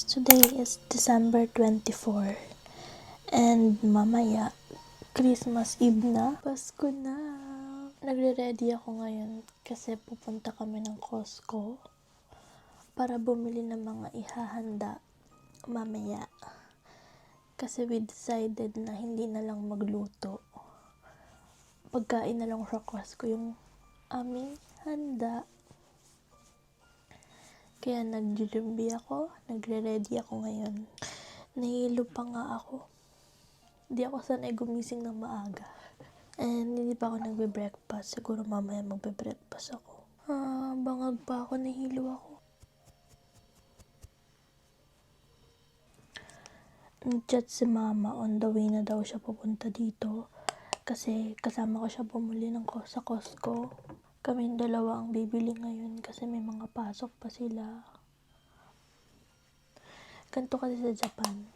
Today is December 24 and mamaya Christmas Eve na. Pasko na. Nagre-ready ako ngayon kasi pupunta kami ng Costco para bumili ng mga ihahanda mamaya. Kasi we decided na hindi na lang magluto. Pagkain na lang sa Costco yung aming handa. Kaya nagre-ready ako ngayon. Nahilo pa nga ako. Hindi ako sanay gumising ng maaga. And hindi pa ako nagbe-breakfast. Siguro mamaya magbe-breakfast ako. Bangag pa ako, nahilo ako. Nag-chat si mama, on the way na daw siya pupunta dito. Kasi kasama ko siya bumili sa Costco. Kaming dalawa ang bibili ngayon kasi may mga pasok pa sila. Ganito kasi sa Japan.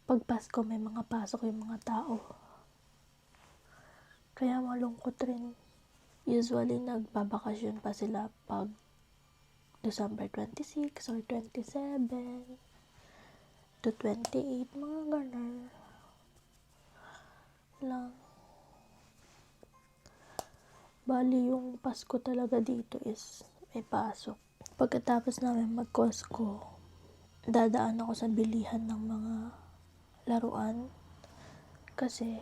Pag Pasko may mga pasok yung mga tao. Kaya malungkot rin. Usually nagbabakasyon pa sila pag December 26 or 27 to 28, mga ganun lang. Bali yung Pasko talaga dito is may pasok. Pagkatapos namin mag-Costco, dadaan ako sa bilihan ng mga laruan kasi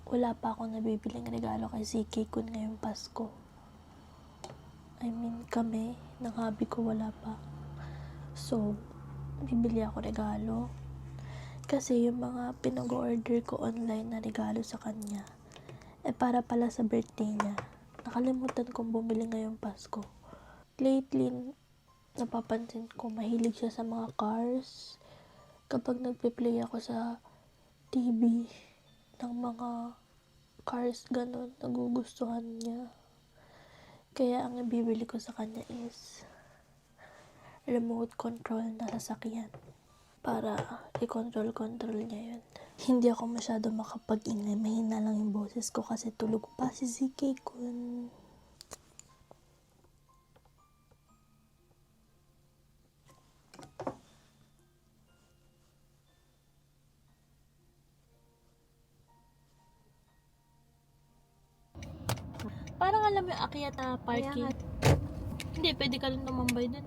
wala pa ako nabibiling regalo kay CK Kun ngayong Pasko. I mean, kami, ng hubby ko wala pa. So, bibili ako regalo. Kasi yung mga pinag-order ko online na regalo sa kanya, para pala sa birthday niya. Nakalimutan kong bumili ngayong Pasko. Lately, napapansin ko mahilig siya sa mga cars. Kapag nagpe-play ako sa TV ng mga cars, ganun, nagugustuhan niya. Kaya ang ibibili ko sa kanya is remote control na sasakyan para i-control niya yun. Hindi ako masyado makapag-ingay, mahina lang yung boses ko kasi tulog pa si CK Kun. Parang alam mo yung akyat na parking. Hindi, pwede ka rin tumambay dun.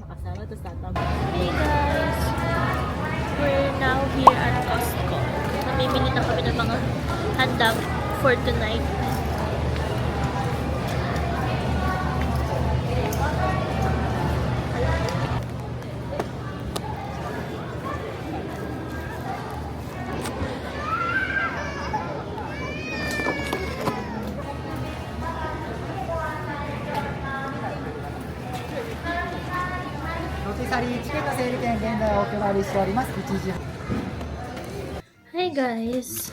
Nakasama, tapos tatama. Hey guys! We're now here at Costco. Namimili na kami ng mga handa for tonight. Hi guys!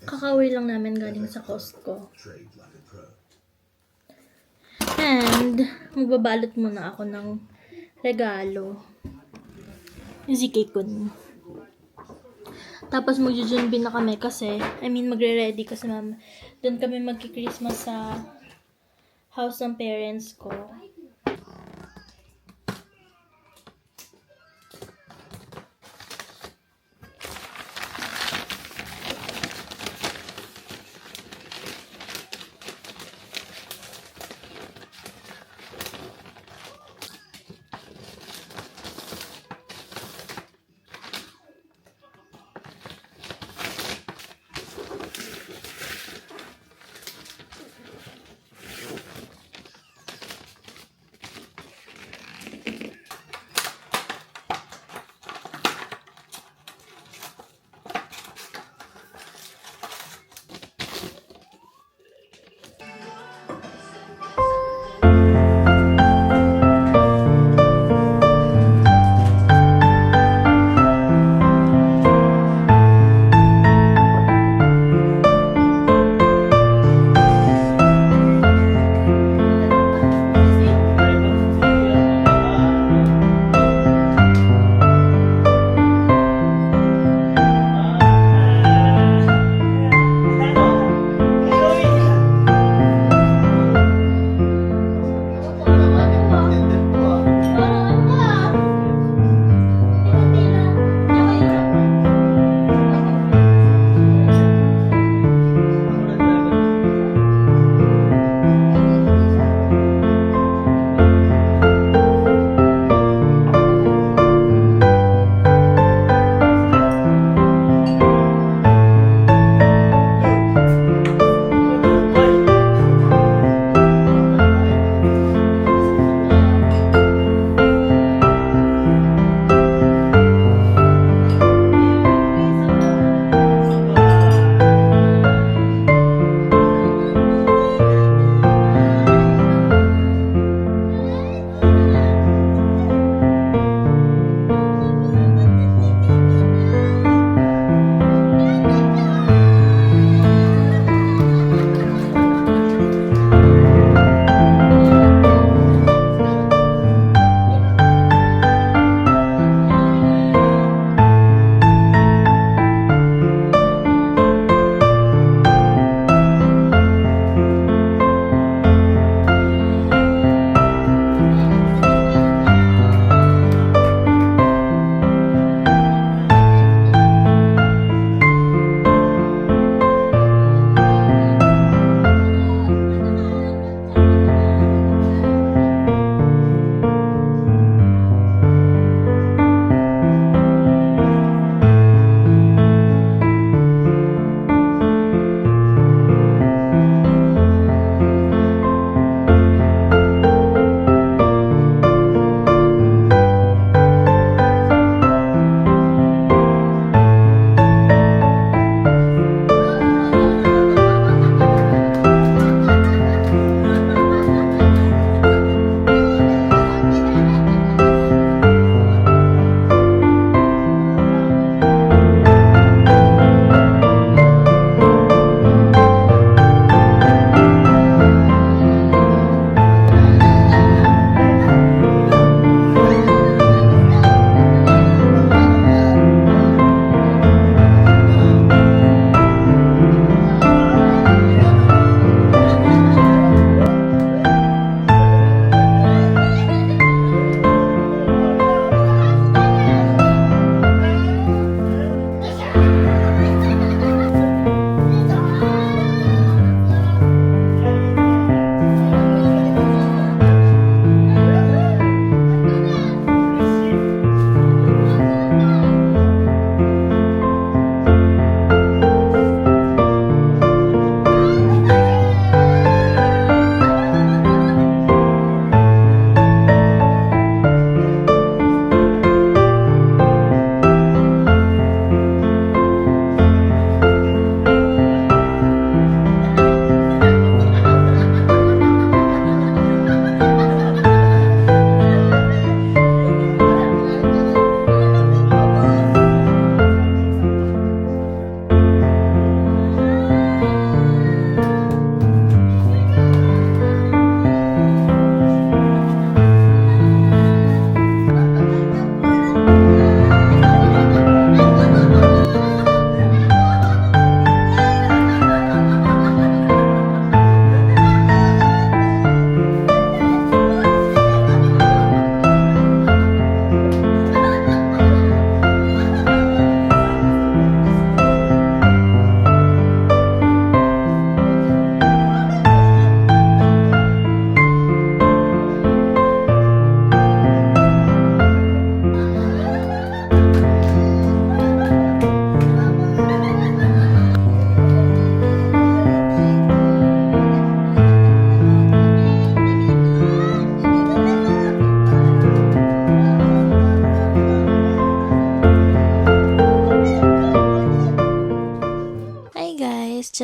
Kakauwi lang namin galing sa Costco. And, magbabalot muna ako ng regalo. Yung CK Kun. Tapos magjujunbi na kami kasi, magre-ready kasi mama. Doon kami magki-Christmas sa house ng parents ko.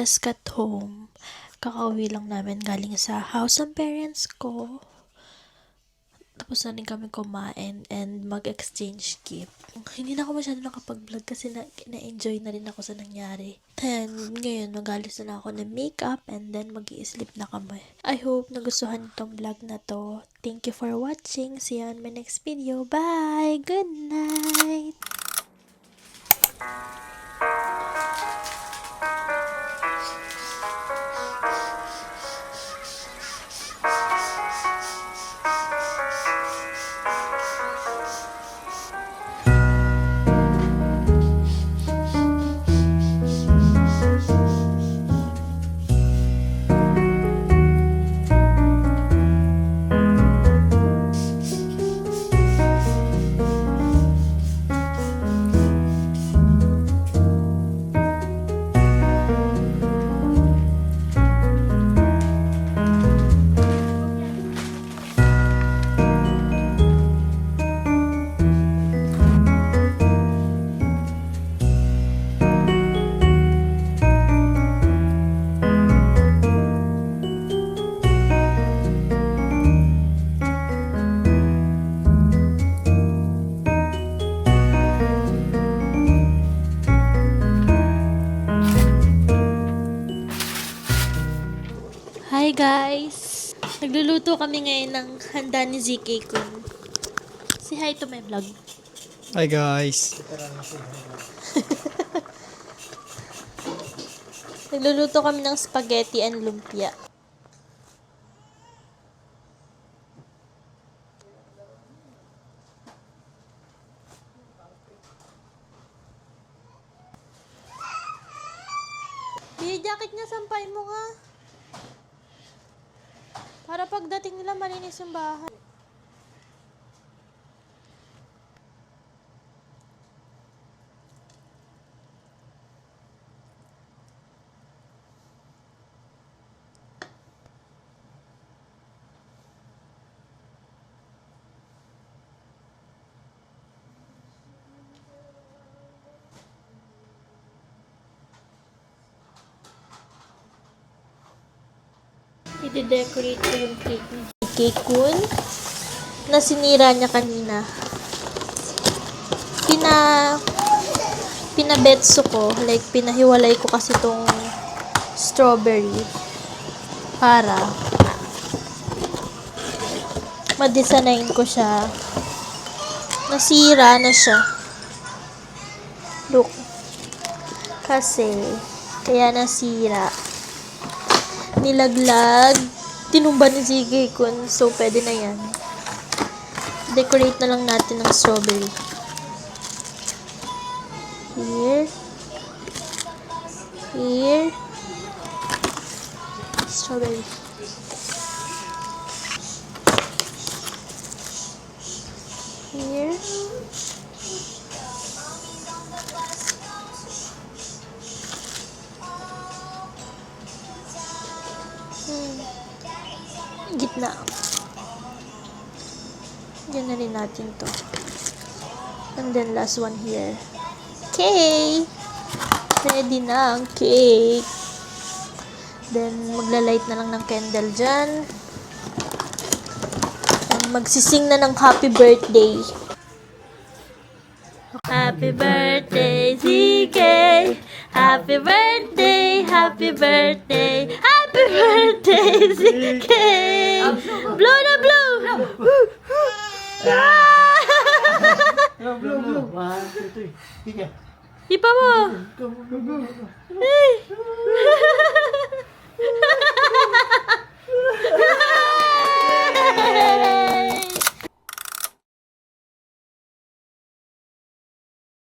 just got home. Kakauwi lang namin galing sa house ng parents ko. Tapos na rin kami kumain and mag-exchange gift. Hindi na ako masyado nakapag-vlog kasi na-enjoy na rin ako sa nangyari. And ngayon, mag-alis na ako ng makeup and then mag-i-sleep na kami. I hope nagustuhan itong vlog na to. Thank you for watching. See you on my next video. Bye! Good night! Hi guys! Nagluluto kami ngayon ng handa ni ZK Kun. Say hi to my vlog. Hi guys. Nagluluto kami ng spaghetti and lumpia. Jacket niya, sampay mo nga. Para pagdating nila, malinis yung bahay. I-decorate ko yung cake ni Cake Kun na sinira niya kanina. Pinabetso ko, like pinahiwalay ko kasi tong strawberry para ma-design ko siya. Nasira na siya. Look. Kasi kaya nasira. Nilaglag, tinumba ni ZK Kun, so pwede na yan. Decorate na lang natin ng strawberry. Here. Here. Strawberry. Here. Gitna. Yan na rin natin to. And then last one here. Okay! Ready na ang cake. Then magla-light na lang ng candle dyan. And magsising na ng happy birthday. Happy birthday, ZK! Happy birthday, happy birthday, happy birthday, ZK! Blow na blow! Blow. 1, 2, 3. Ipa mo! Ay!